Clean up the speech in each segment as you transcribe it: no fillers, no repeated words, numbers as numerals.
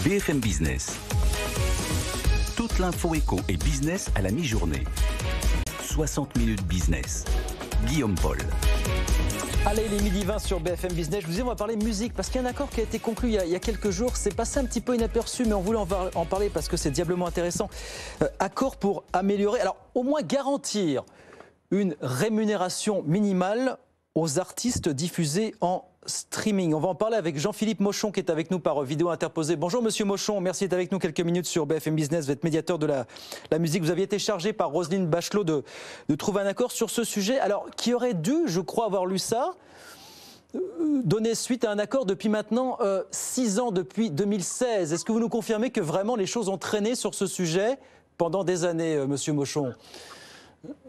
BFM Business. Toute l'info éco et business à la mi-journée. 60 minutes business. Guillaume Paul. Allez, il est midi 20 sur BFM Business. Je vous dis, on va parler musique parce qu'il y a un accord qui a été conclu il y a quelques jours. C'est passé un petit peu inaperçu, mais on voulait en parler parce que c'est diablement intéressant. Accord pour améliorer, alors au moins garantir une rémunération minimale aux artistes diffusés en streaming. On va en parler avec Jean-Philippe Mochon qui est avec nous par vidéo interposée. Bonjour Monsieur Mochon, merci d'être avec nous quelques minutes sur BFM Business. Vous êtes médiateur de la musique. Vous aviez été chargé par Roselyne Bachelot de trouver un accord sur ce sujet. Alors, qui aurait dû, je crois avoir lu ça, donner suite à un accord depuis maintenant 6 ans, depuis 2016. Est-ce que vous nous confirmez que vraiment les choses ont traîné sur ce sujet pendant des années, Monsieur Mochon?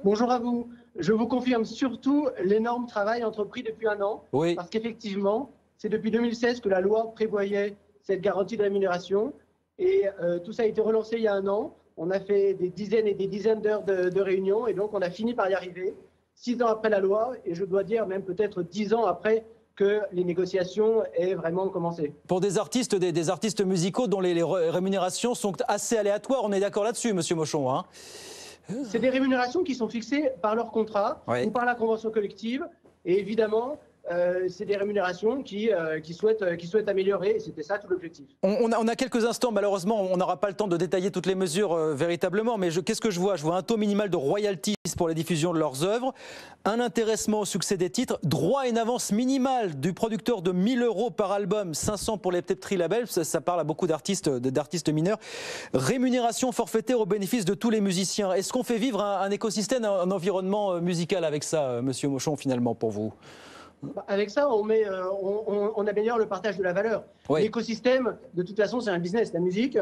Bonjour à vous. Je vous confirme surtout l'énorme travail entrepris depuis un an. Oui. Parce qu'effectivement, c'est depuis 2016 que la loi prévoyait cette garantie de rémunération. Et tout ça a été relancé il y a un an. On a fait des dizaines et des dizaines d'heures de réunions. Et donc, on a fini par y arriver. 6 ans après la loi, et je dois dire même peut-être 10 ans après que les négociations aient vraiment commencé. Pour des artistes, des artistes musicaux dont les rémunérations sont assez aléatoires, on est d'accord là-dessus, Monsieur Mochon, hein? C'est des rémunérations qui sont fixées par leur contrat ou par la convention collective. Et évidemment, c'est des rémunérations qui souhaitent améliorer. Et c'était ça tout l'objectif. On a quelques instants, malheureusement, on n'aura pas le temps de détailler toutes les mesures véritablement. Mais qu'est-ce que je vois? Je vois un taux minimal de royalties pour la diffusion de leurs œuvres, un intéressement au succès des titres, droit à une avance minimale du producteur de 1 000 € par album, 500 pour les petits labels, ça parle à beaucoup d'artistes mineurs, rémunération forfaitaire au bénéfice de tous les musiciens. Est-ce qu'on fait vivre un écosystème, un environnement musical avec ça, Monsieur Mochon, finalement, pour vous? Avec ça, on améliore le partage de la valeur. Oui. L'écosystème, de toute façon, c'est un business, la musique.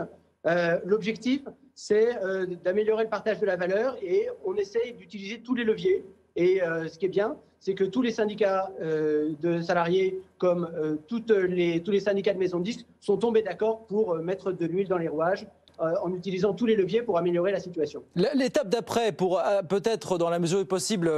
L'objectif, c'est d'améliorer le partage de la valeur et on essaye d'utiliser tous les leviers. Et ce qui est bien, c'est que tous les syndicats de salariés, comme tous les syndicats de maisons de disques, sont tombés d'accord pour mettre de l'huile dans les rouages en utilisant tous les leviers pour améliorer la situation. L'étape d'après, pour peut-être, dans la mesure du possible,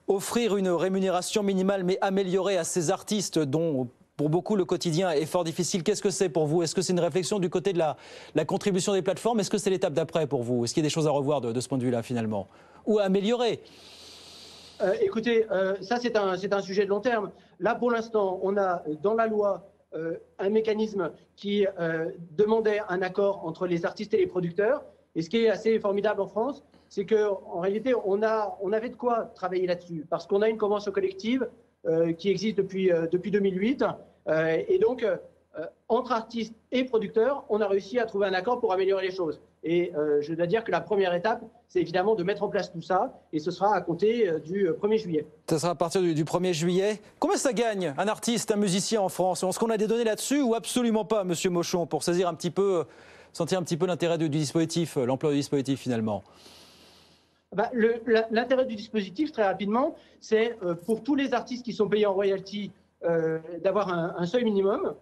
offrir une rémunération minimale, mais améliorée à ces artistes dont, pour beaucoup, le quotidien est fort difficile. Qu'est-ce que c'est pour vous? Est-ce que c'est une réflexion du côté de la contribution des plateformes? Est-ce que c'est l'étape d'après pour vous? Est-ce qu'il y a des choses à revoir de ce point de vue-là, finalement? Ou à améliorer? Écoutez, ça c'est un sujet de long terme. Là, pour l'instant, on a dans la loi un mécanisme qui demandait un accord entre les artistes et les producteurs. Et ce qui est assez formidable en France, c'est qu'en réalité, on avait de quoi travailler là-dessus. Parce qu'on a une convention collective qui existe depuis 2008. Et donc, entre artistes et producteurs, on a réussi à trouver un accord pour améliorer les choses. Et je dois dire que la première étape, c'est évidemment de mettre en place tout ça. Et ce sera à compter du 1er juillet. Ça sera à partir du 1er juillet. Combien ça gagne un artiste, un musicien en France? Est-ce qu'on a des données là-dessus ou absolument pas, Monsieur Mochon, pour sentir un petit peu l'intérêt du dispositif, l'emploi du dispositif finalement? L'intérêt du dispositif, très rapidement, c'est pour tous les artistes qui sont payés en royalty d'avoir un seuil minimum.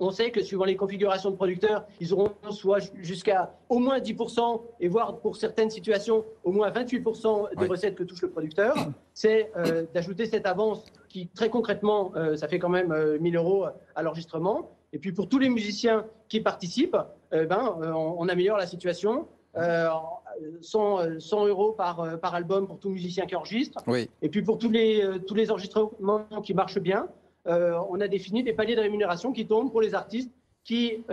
On sait que suivant les configurations de producteurs, ils auront soit jusqu'à au moins 10% et voire pour certaines situations au moins 28% des recettes que touche le producteur. C'est d'ajouter cette avance qui très concrètement, ça fait quand même 1 000 € à l'enregistrement. Et puis pour tous les musiciens qui participent, on améliore la situation. 100 € par album pour tout musicien qui enregistre. Oui. Et puis pour tous les enregistrements qui marchent bien, on a défini des paliers de rémunération qui tombent pour les artistes qui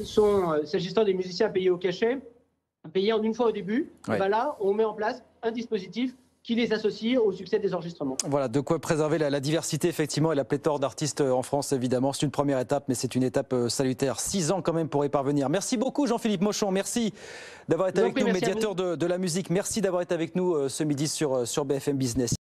sont, s'agissant des musiciens payés au cachet, payés en une fois au début. Oui. Là, on met en place un dispositif qui les associe au succès des enregistrements. Voilà, de quoi préserver la diversité, effectivement, et la pléthore d'artistes en France, évidemment. C'est une première étape, mais c'est une étape salutaire. 6 ans quand même pour y parvenir. Merci beaucoup, Jean-Philippe Mochon. Merci d'avoir été avec nous, médiateur de la musique. Merci d'avoir été avec nous ce midi sur BFM Business.